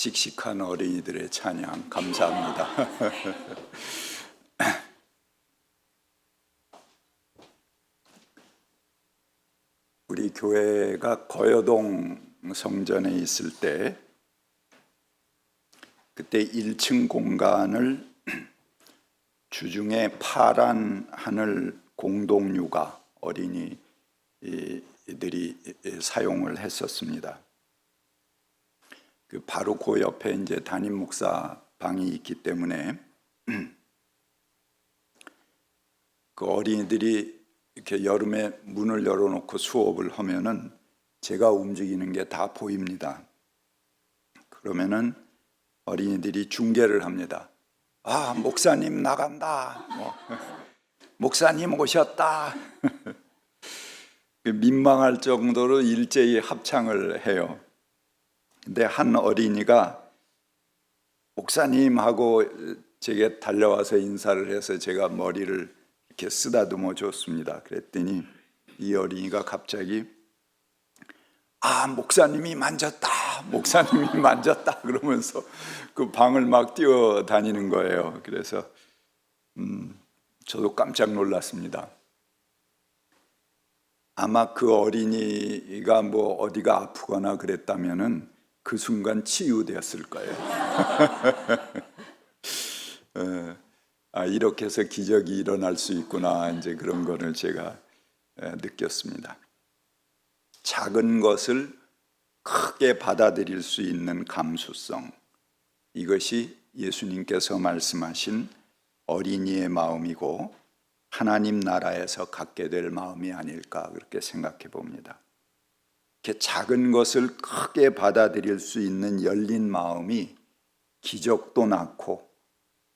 씩씩한 어린이들의 찬양 감사합니다. 우리 교회가 거여동 성전에 있을 때 그때 1층 공간을 주중에 파란 하늘 공동육아 어린이들이 사용을 했었습니다. 바로 그 옆에 이제 담임 목사 방이 있기 때문에 그 어린이들이 이렇게 여름에 문을 열어놓고 수업을 하면은 제가 움직이는 게 다 보입니다. 그러면은 어린이들이 중계를 합니다. 아, 목사님 나간다. 목사님 오셨다. 민망할 정도로 일제히 합창을 해요. 근데 한 어린이가 목사님 하고 제게 달려와서 인사를 해서 제가 머리를 이렇게 쓰다듬어 줬습니다. 그랬더니 이 어린이가 갑자기 아, 목사님이 만졌다. 목사님이 만졌다. 그러면서 그 방을 막 뛰어다니는 거예요. 그래서 저도 깜짝 놀랐습니다. 아마 그 어린이가 뭐 어디가 아프거나 그랬다면은 그 순간 치유되었을 거예요. 이렇게 해서 기적이 일어날 수 있구나. 이제 그런 거를 제가 느꼈습니다. 작은 것을 크게 받아들일 수 있는 감수성. 이것이 예수님께서 말씀하신 어린이의 마음이고 하나님 나라에서 갖게 될 마음이 아닐까 그렇게 생각해 봅니다. 이렇게 작은 것을 크게 받아들일 수 있는 열린 마음이 기적도 낳고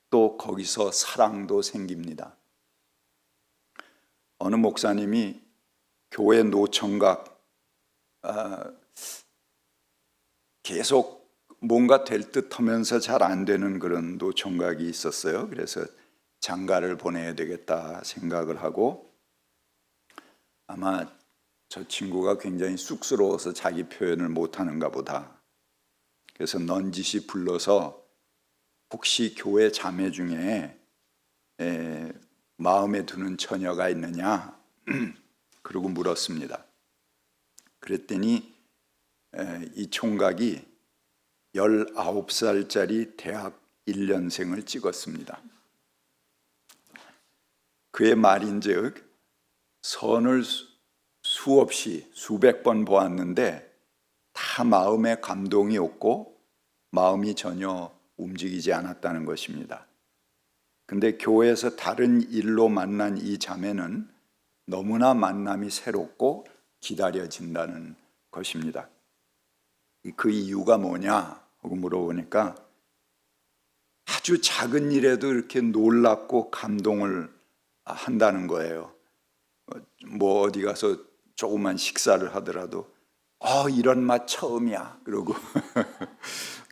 또 거기서 사랑도 생깁니다. 어느 목사님이 교회 노총각 계속 뭔가 될 듯 하면서 잘 안 되는 그런 노총각이 있었어요. 그래서 장가를 보내야 되겠다 생각을 하고 아마 저 친구가 굉장히 쑥스러워서 자기 표현을 못하는가 보다. 그래서 넌지시 불러서 혹시 교회 자매 중에 마음에 드는 처녀가 있느냐? 그러고 물었습니다. 그랬더니 이 총각이 19살짜리 대학 1년생을 찍었습니다. 그의 말인즉 선을 수없이 수백 번 보았는데 다 마음에 감동이 없고 마음이 전혀 움직이지 않았다는 것입니다. 근데 교회에서 다른 일로 만난 이 자매는 너무나 만남이 새롭고 기다려진다는 것입니다. 그 이유가 뭐냐 하고 물어보니까 아주 작은 일에도 이렇게 놀랍고 감동을 한다는 거예요. 뭐 어디 가서 조그만 식사를 하더라도 이런 맛 처음이야 그러고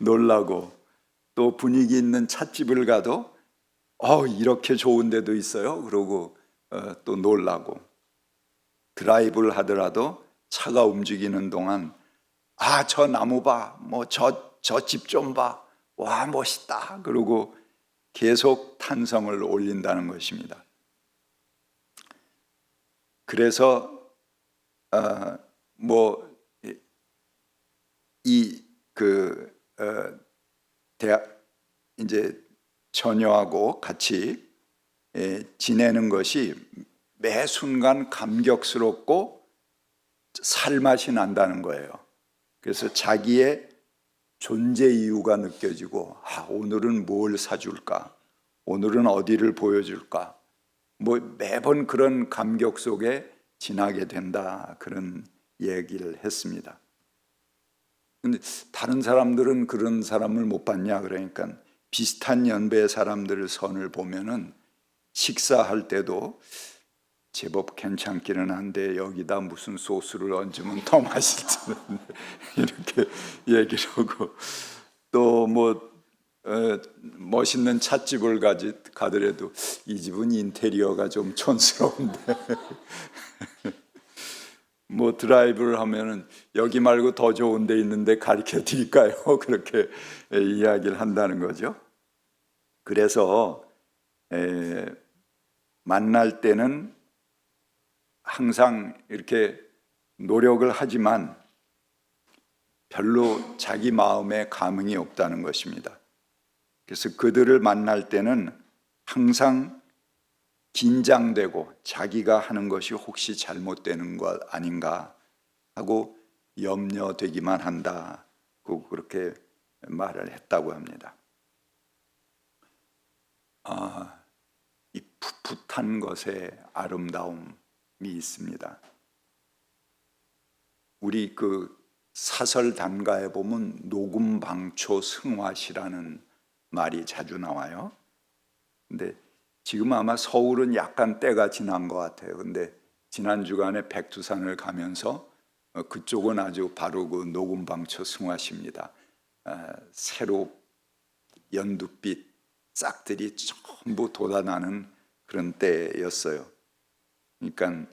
놀라고 또 분위기 있는 찻집을 가도 이렇게 좋은 데도 있어요 그러고 또 놀라고 드라이브를 하더라도 차가 움직이는 동안 저 나무 봐, 뭐 저 집 좀 봐, 와 멋있다 그러고 계속 탄성을 올린다는 것입니다. 그래서 대학 이제 처녀하고 같이 지내는 것이 매 순간 감격스럽고 살맛이 난다는 거예요. 그래서 자기의 존재 이유가 느껴지고 오늘은 뭘 사줄까? 오늘은 어디를 보여줄까? 뭐 매번 그런 감격 속에 지나게 된다 그런 얘기를 했습니다. 근데 다른 사람들은 그런 사람을 못 봤냐 그러니까 비슷한 연배의 사람들 선을 보면은 식사할 때도 제법 괜찮기는 한데 여기다 무슨 소스를 얹으면 더 맛있을 텐데 이렇게 얘기를 하고 또 뭐 멋있는 찻집을 가더라도 이 집은 인테리어가 좀 촌스러운데 뭐 드라이브를 하면은 여기 말고 더 좋은 데 있는데 가르쳐 드릴까요? 그렇게 이야기를 한다는 거죠. 그래서 만날 때는 항상 이렇게 노력을 하지만 별로 자기 마음에 감흥이 없다는 것입니다. 그래서 그들을 만날 때는 항상 긴장되고 자기가 하는 것이 혹시 잘못되는 것 아닌가 하고 염려되기만 한다고 그렇게 말을 했다고 합니다. 이 풋풋한 것에 아름다움이 있습니다. 우리 그 사설 단가에 보면 녹음방초 승화시라는 말이 자주 나와요. 근데 지금 아마 서울은 약간 때가 지난 것 같아요. 근데 지난 주간에 백두산을 가면서 그쪽은 아주 바로 그 녹음방초 승화시입니다. 새로 연두빛 싹들이 전부 돋아나는 그런 때였어요. 그러니까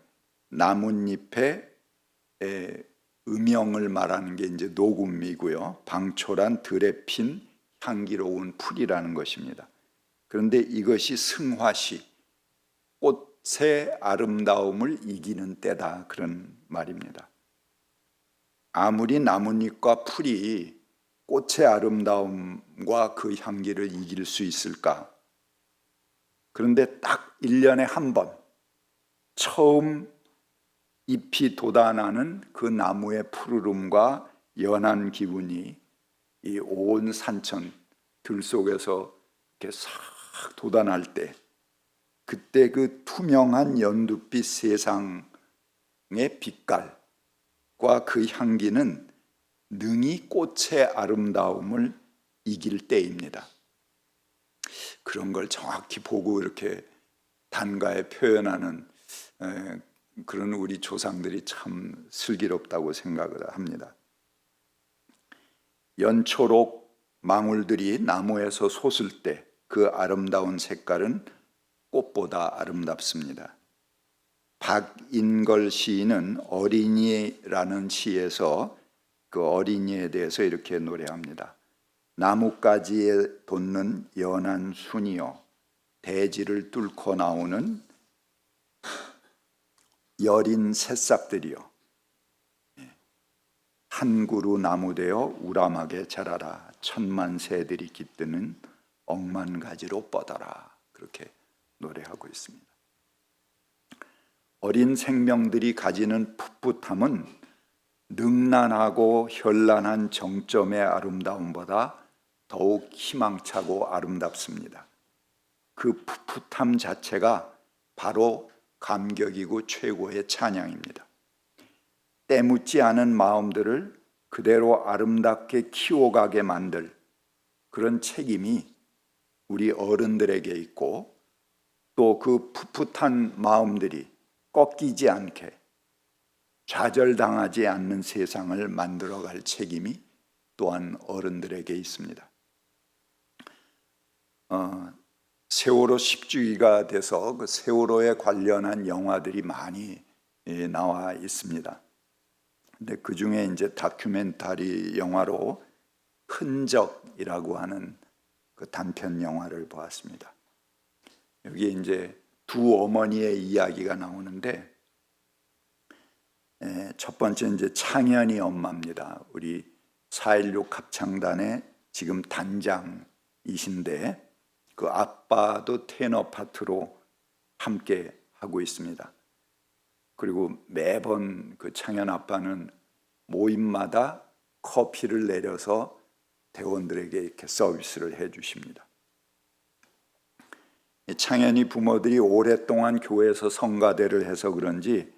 나뭇잎에 음영을 말하는 게 이제 녹음이고요. 방초란 들에 핀 향기로운 풀이라는 것입니다. 그런데 이것이 승화시, 꽃의 아름다움을 이기는 때다, 그런 말입니다. 아무리 나뭇잎과 풀이 꽃의 아름다움과 그 향기를 이길 수 있을까? 그런데 딱 1년에 한 번 처음 잎이 돋아나는 그 나무의 푸르름과 연한 기분이 이 온 산천 들 속에서 이렇게 싹 돋아날 때, 그때 그 투명한 연두빛 세상의 빛깔과 그 향기는 능히 꽃의 아름다움을 이길 때입니다. 그런 걸 정확히 보고 이렇게 단가에 표현하는 그런 우리 조상들이 참 슬기롭다고 생각을 합니다. 연초록 망울들이 나무에서 솟을 때 그 아름다운 색깔은 꽃보다 아름답습니다. 박인걸 시인은 어린이라는 시에서 그 어린이에 대해서 이렇게 노래합니다. 나뭇가지에 돋는 연한 순이여, 대지를 뚫고 나오는 여린 새싹들이여, 한 그루 나무 되어 우람하게 자라라. 천만 새들이 깃드는 억만 가지로 뻗어라. 그렇게 노래하고 있습니다. 어린 생명들이 가지는 풋풋함은 능란하고 현란한 정점의 아름다움보다 더욱 희망차고 아름답습니다. 그 풋풋함 자체가 바로 감격이고 최고의 찬양입니다. 때묻지 않은 마음들을 그대로 아름답게 키워가게 만들 그런 책임이 우리 어른들에게 있고, 또 그 풋풋한 마음들이 꺾이지 않게 좌절당하지 않는 세상을 만들어갈 책임이 또한 어른들에게 있습니다. 세월호 10주기가 돼서 그 세월호에 관련한 영화들이 많이 나와 있습니다. 근데 그 중에 이제 다큐멘터리 영화로 흔적이라고 하는 그 단편 영화를 보았습니다. 여기 이제 두 어머니의 이야기가 나오는데, 첫 번째 이제 창현이 엄마입니다. 우리 4.16 합창단의 지금 단장이신데 그 아빠도 테너 파트로 함께 하고 있습니다. 그리고 매번 그 창현 아빠는 모임마다 커피를 내려서 대원들에게 이렇게 서비스를 해 주십니다. 창현이 부모들이 오랫동안 교회에서 성가대를 해서 그런지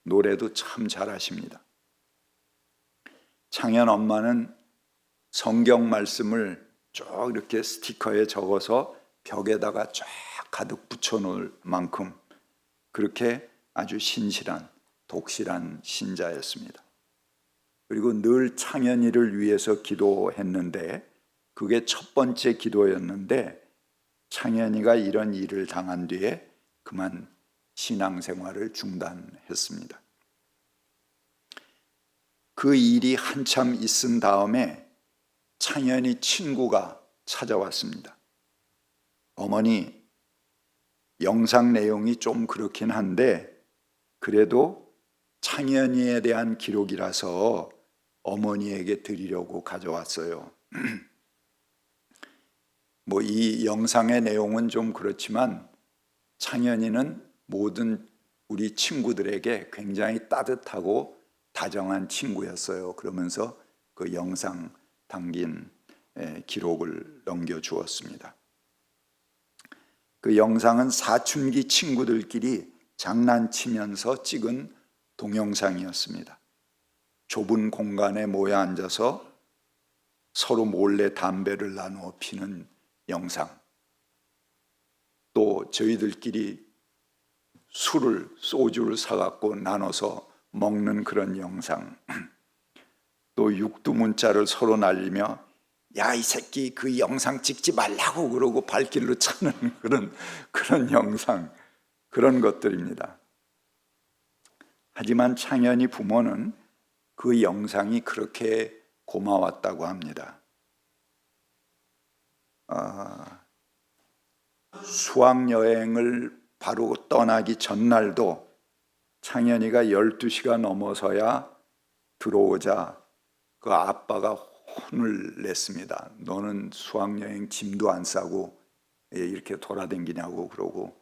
노래도 참 잘하십니다. 창현 엄마는 성경 말씀을 쭉 이렇게 스티커에 적어서 벽에다가 쫙 가득 붙여놓을 만큼 그렇게 아주 신실한 독실한 신자였습니다. 그리고 늘 창현이를 위해서 기도했는데, 그게 첫 번째 기도였는데 창현이가 이런 일을 당한 뒤에 그만 신앙생활을 중단했습니다. 그 일이 한참 있은 다음에 창현이 친구가 찾아왔습니다. 어머니, 영상 내용이 좀 그렇긴 한데 그래도 창현이에 대한 기록이라서 어머니에게 드리려고 가져왔어요. 뭐 이 영상의 내용은 좀 그렇지만 창현이는 모든 우리 친구들에게 굉장히 따뜻하고 다정한 친구였어요. 그러면서 그 영상 담긴 기록을 넘겨주었습니다. 그 영상은 사춘기 친구들끼리 장난치면서 찍은 동영상이었습니다. 좁은 공간에 모여 앉아서 서로 몰래 담배를 나누어 피는 영상, 또 저희들끼리 소주를 사갖고 나눠서 먹는 그런 영상, 또 육두문자를 서로 날리며 야, 이 새끼 그 영상 찍지 말라고 그러고 발길로 차는 그런 영상, 그런 것들입니다. 하지만 창현이 부모는 그 영상이 그렇게 고마웠다고 합니다. 수학여행을 바로 떠나기 전날도 창현이가 12시가 넘어서야 들어오자 그 아빠가 혼을 냈습니다. 너는 수학여행 짐도 안 싸고 이렇게 돌아다니냐고 그러고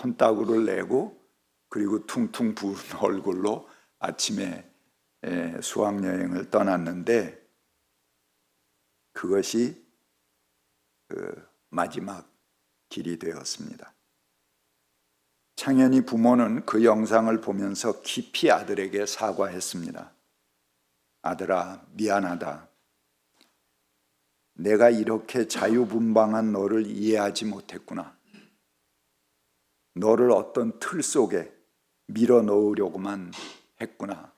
혼따구를 내고 그리고 퉁퉁 부은 얼굴로 아침에 수학여행을 떠났는데 그것이 그 마지막 길이 되었습니다. 창현이 부모는 그 영상을 보면서 깊이 아들에게 사과했습니다. 아들아, 미안하다. 내가 이렇게 자유분방한 너를 이해하지 못했구나. 너를 어떤 틀 속에 밀어 넣으려고만 했구나.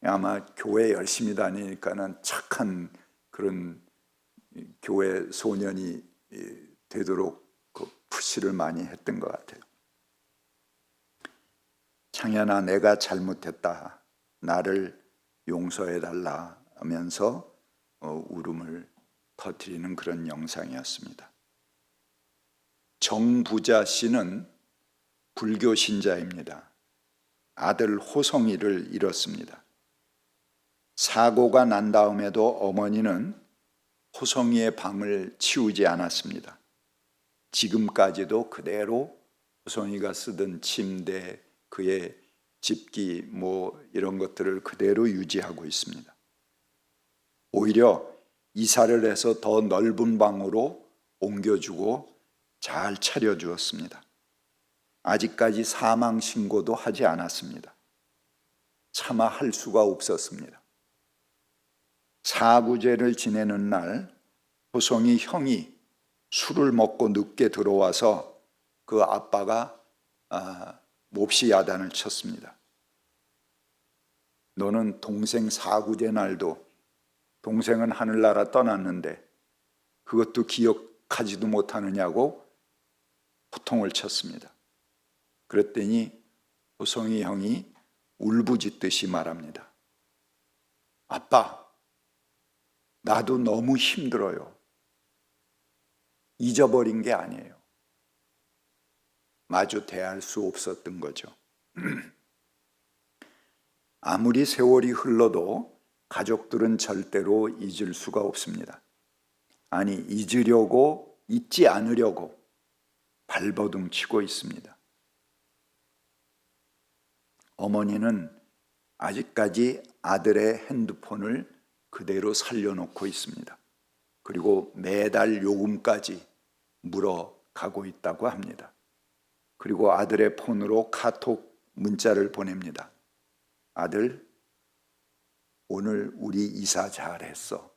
아마 교회 열심히 다니니까는 착한 그런 교회 소년이 되도록 그 푸시를 많이 했던 것 같아요. 창현아, 내가 잘못했다. 나를 용서해달라 하면서 울음을 터뜨리는 그런 영상이었습니다. 정부자 씨는 불교 신자입니다. 아들 호성이를 잃었습니다. 사고가 난 다음에도 어머니는 호성이의 방을 치우지 않았습니다. 지금까지도 그대로 호성이가 쓰던 침대, 그의 집기 뭐 이런 것들을 그대로 유지하고 있습니다. 오히려 이사를 해서 더 넓은 방으로 옮겨주고 잘 차려주었습니다. 아직까지 사망 신고도 하지 않았습니다. 차마 할 수가 없었습니다. 사구제를 지내는 날 호성이 형이 술을 먹고 늦게 들어와서 그 아빠가 몹시 야단을 쳤습니다. 너는 동생 사구제 날도 동생은 하늘나라 떠났는데 그것도 기억하지도 못하느냐고 호통을 쳤습니다. 그랬더니 호성이 형이 울부짖듯이 말합니다. 아빠, 나도 너무 힘들어요. 잊어버린 게 아니에요. 마주 대할 수 없었던 거죠. 아무리 세월이 흘러도 가족들은 절대로 잊을 수가 없습니다. 아니, 잊으려고, 잊지 않으려고 발버둥 치고 있습니다. 어머니는 아직까지 아들의 핸드폰을 그대로 살려놓고 있습니다. 그리고 매달 요금까지 물어가고 있다고 합니다. 그리고 아들의 폰으로 카톡 문자를 보냅니다. 아들, 오늘 우리 이사 잘했어.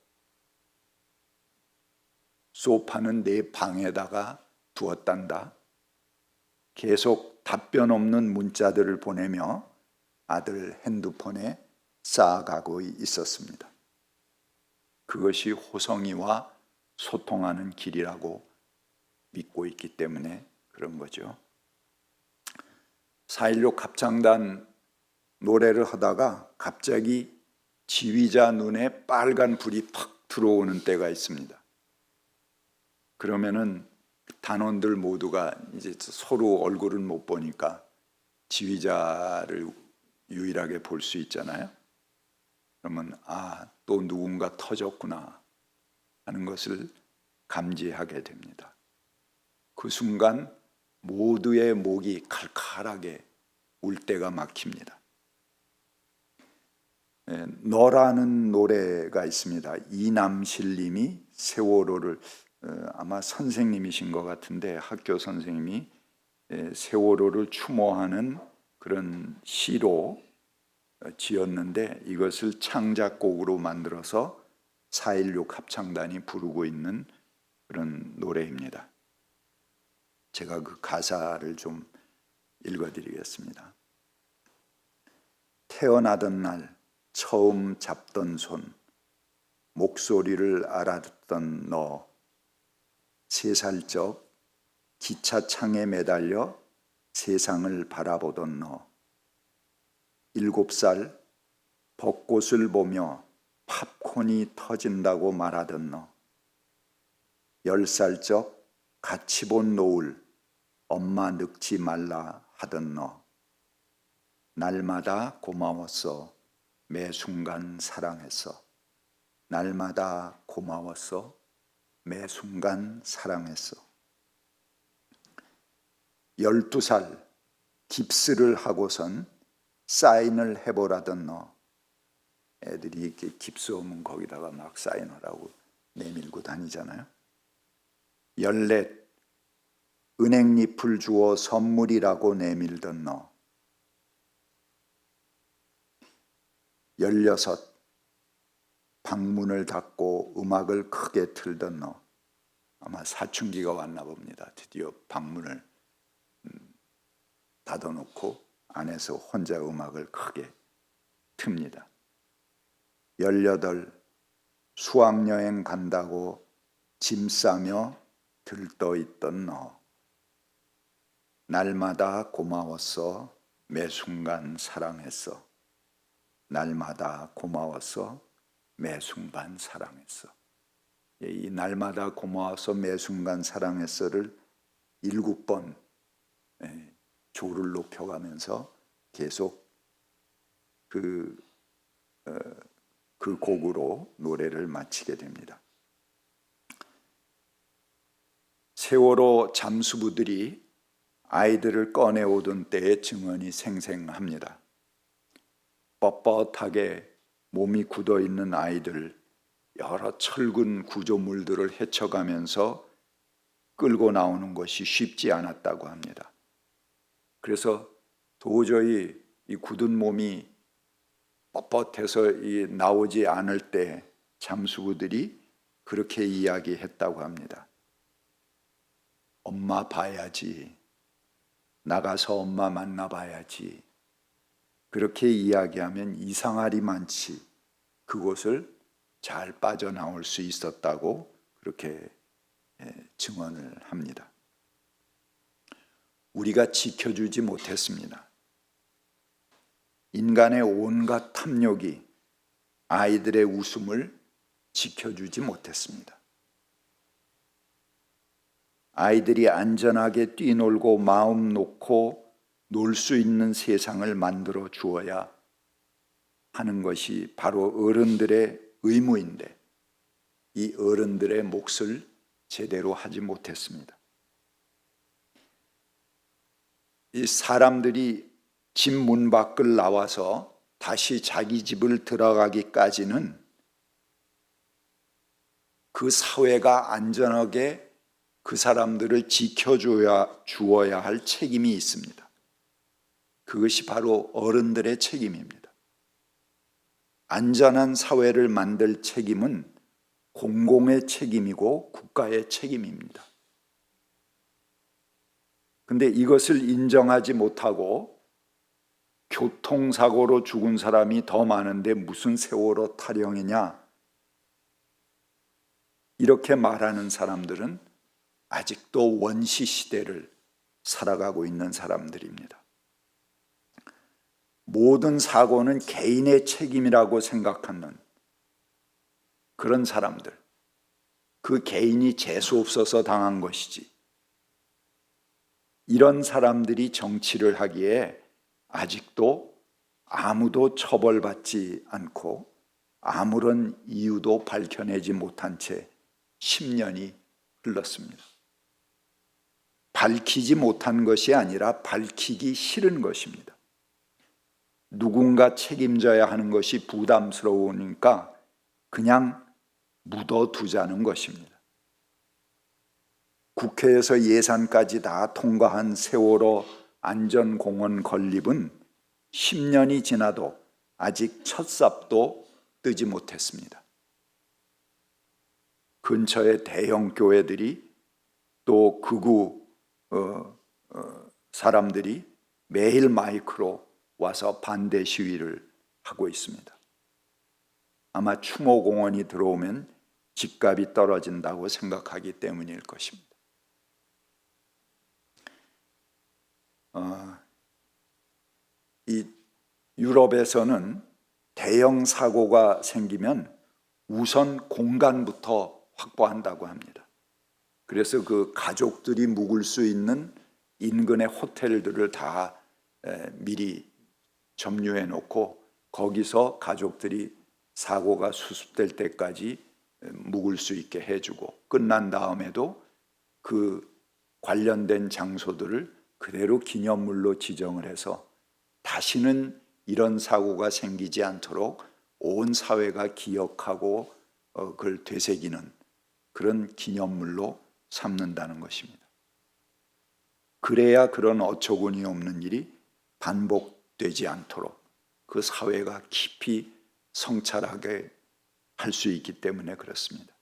소파는 내 방에다가 두었단다. 계속 답변 없는 문자들을 보내며 아들 핸드폰에 쌓아가고 있었습니다. 그것이 호성이와 소통하는 길이라고 믿고 있기 때문에 그런 거죠. 4.16 합창단 노래를 하다가 갑자기 지휘자 눈에 빨간 불이 팍 들어오는 때가 있습니다. 그러면은 단원들 모두가 이제 서로 얼굴을 못 보니까 지휘자를 유일하게 볼 수 있잖아요. 그러면 또 누군가 터졌구나 하는 것을 감지하게 됩니다. 그 순간 모두의 목이 칼칼하게 울 때가 막힙니다. 너라는 노래가 있습니다. 이남실 님이 세월호를 아마 선생님이신 것 같은데 학교 선생님이 세월호를 추모하는 그런 시로 지었는데 이것을 창작곡으로 만들어서 4.16 합창단이 부르고 있는 그런 노래입니다. 제가 그 가사를 좀 읽어드리겠습니다. 태어나던 날 처음 잡던 손, 목소리를 알아듣던 너, 3살 적 기차창에 매달려 세상을 바라보던 너, 7살 벚꽃을 보며 팝콘이 터진다고 말하던 너, 10살 적 같이 본 노을, 엄마 늙지 말라 하던 너, 날마다 고마웠어, 매 순간 사랑했어. 날마다 고마웠어, 매 순간 사랑했어. 12살 깁스를 하고선 사인을 해보라던 너. 애들이 이렇게 깁스 오면 거기다가 막 사인하라고 내밀고 다니잖아요. 14 은행잎을 주어 선물이라고 내밀던 너. 16 방문을 닫고 음악을 크게 틀던 너. 아마 사춘기가 왔나 봅니다. 드디어 방문을 닫아놓고 안에서 혼자 음악을 크게 틉니다. 18 수학여행 간다고 짐 싸며 들떠있던 너. 날마다 고마웠어, 매 순간 사랑했어. 날마다 고마웠어, 매 순간 사랑했어. 이 날마다 고마워서 매 순간 사랑했어를 7번 조를 높여가면서 계속 그 곡으로 노래를 마치게 됩니다. 세월호 잠수부들이 아이들을 꺼내오던 때의 증언이 생생합니다. 뻣뻣하게 몸이 굳어있는 아이들, 여러 철근 구조물들을 헤쳐가면서 끌고 나오는 것이 쉽지 않았다고 합니다. 그래서 도저히 이 굳은 몸이 뻣뻣해서 나오지 않을 때 잠수부들이 그렇게 이야기했다고 합니다. 엄마 봐야지, 나가서 엄마 만나봐야지. 그렇게 이야기하면 이상할이 많지 그곳을 잘 빠져나올 수 있었다고 그렇게 증언을 합니다. 우리가 지켜주지 못했습니다. 인간의 온갖 탐욕이 아이들의 웃음을 지켜주지 못했습니다. 아이들이 안전하게 뛰놀고 마음 놓고 놀 수 있는 세상을 만들어 주어야 하는 것이 바로 어른들의 의무인데 이 어른들의 몫을 제대로 하지 못했습니다. 이 사람들이 집 문 밖을 나와서 다시 자기 집을 들어가기까지는 그 사회가 안전하게 그 사람들을 지켜주어야 할 책임이 있습니다. 그것이 바로 어른들의 책임입니다. 안전한 사회를 만들 책임은 공공의 책임이고 국가의 책임입니다. 그런데 이것을 인정하지 못하고 교통사고로 죽은 사람이 더 많은데 무슨 세월호 타령이냐 이렇게 말하는 사람들은 아직도 원시 시대를 살아가고 있는 사람들입니다. 모든 사고는 개인의 책임이라고 생각하는 그런 사람들, 그 개인이 재수 없어서 당한 것이지, 이런 사람들이 정치를 하기에 아직도 아무도 처벌받지 않고 아무런 이유도 밝혀내지 못한 채 10년이 흘렀습니다. 밝히지 못한 것이 아니라 밝히기 싫은 것입니다. 누군가 책임져야 하는 것이 부담스러우니까 그냥 묻어두자는 것입니다. 국회에서 예산까지 다 통과한 세월호 안전공원 건립은 10년이 지나도 아직 첫 삽도 뜨지 못했습니다. 근처의 대형 교회들이 또 극우 사람들이 매일 마이크로 와서 반대 시위를 하고 있습니다. 아마 추모공원이 들어오면 집값이 떨어진다고 생각하기 때문일 것입니다. 이 유럽에서는 대형 사고가 생기면 우선 공간부터 확보한다고 합니다. 그래서 그 가족들이 묵을 수 있는 인근의 호텔들을 다 미리 점유해 놓고 거기서 가족들이 사고가 수습될 때까지 묵을 수 있게 해주고, 끝난 다음에도 그 관련된 장소들을 그대로 기념물로 지정을 해서 다시는 이런 사고가 생기지 않도록 온 사회가 기억하고 그걸 되새기는 그런 기념물로 삼는다는 것입니다. 그래야 그런 어처구니 없는 일이 반복되지 않도록 그 사회가 깊이 성찰하게 할 수 있기 때문에 그렇습니다.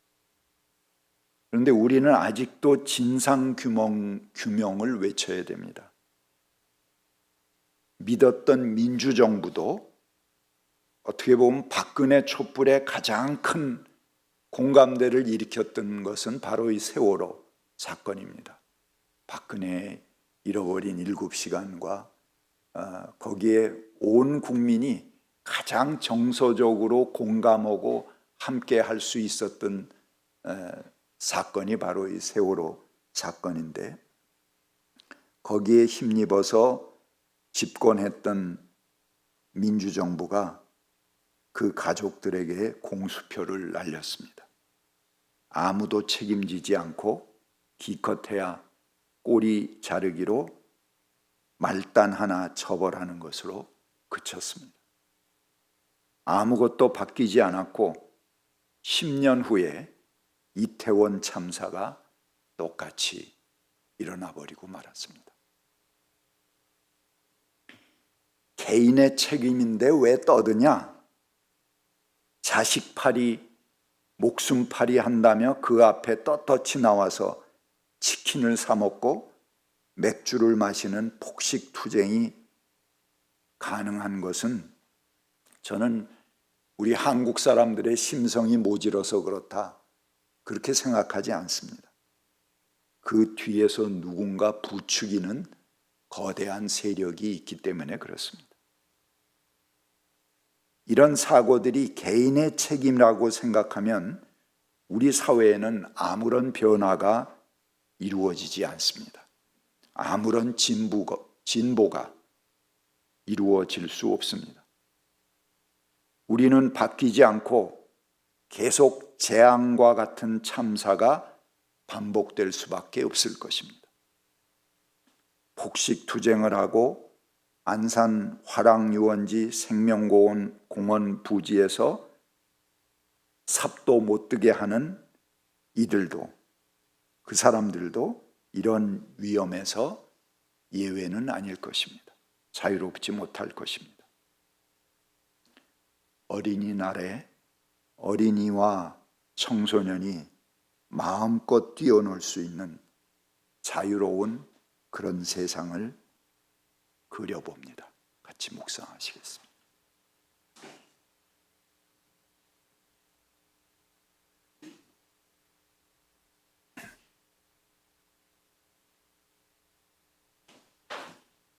그런데 우리는 아직도 진상규명을 외쳐야 됩니다. 믿었던 민주정부도 어떻게 보면 박근혜 촛불의 가장 큰 공감대를 일으켰던 것은 바로 이 세월호 사건입니다. 박근혜의 잃어버린 7시간과 거기에 온 국민이 가장 정서적으로 공감하고 함께 할 수 있었던 사건이 바로 이 세월호 사건인데, 거기에 힘입어서 집권했던 민주정부가 그 가족들에게 공수표를 날렸습니다. 아무도 책임지지 않고 기껏해야 꼬리 자르기로 말단 하나 처벌하는 것으로 그쳤습니다. 아무것도 바뀌지 않았고 10년 후에 이태원 참사가 똑같이 일어나 버리고 말았습니다. 개인의 책임인데 왜 떠드냐? 자식팔이, 목숨팔이 한다며 그 앞에 떳떳이 나와서 치킨을 사 먹고 맥주를 마시는 폭식투쟁이 가능한 것은 저는 우리 한국 사람들의 심성이 모질어서 그렇다, 그렇게 생각하지 않습니다. 그 뒤에서 누군가 부추기는 거대한 세력이 있기 때문에 그렇습니다. 이런 사고들이 개인의 책임이라고 생각하면 우리 사회에는 아무런 변화가 이루어지지 않습니다. 아무런 진보가 이루어질 수 없습니다. 우리는 바뀌지 않고 계속 재앙과 같은 참사가 반복될 수밖에 없을 것입니다. 폭식투쟁을 하고 안산 화랑유원지 생명공원 부지에서 삽도 못 뜨게 하는 이들도, 그 사람들도 이런 위험에서 예외는 아닐 것입니다. 자유롭지 못할 것입니다. 어린이날에 어린이와 청소년이 마음껏 뛰어놀 수 있는 자유로운 그런 세상을 그려봅니다. 같이 묵상하시겠습니다.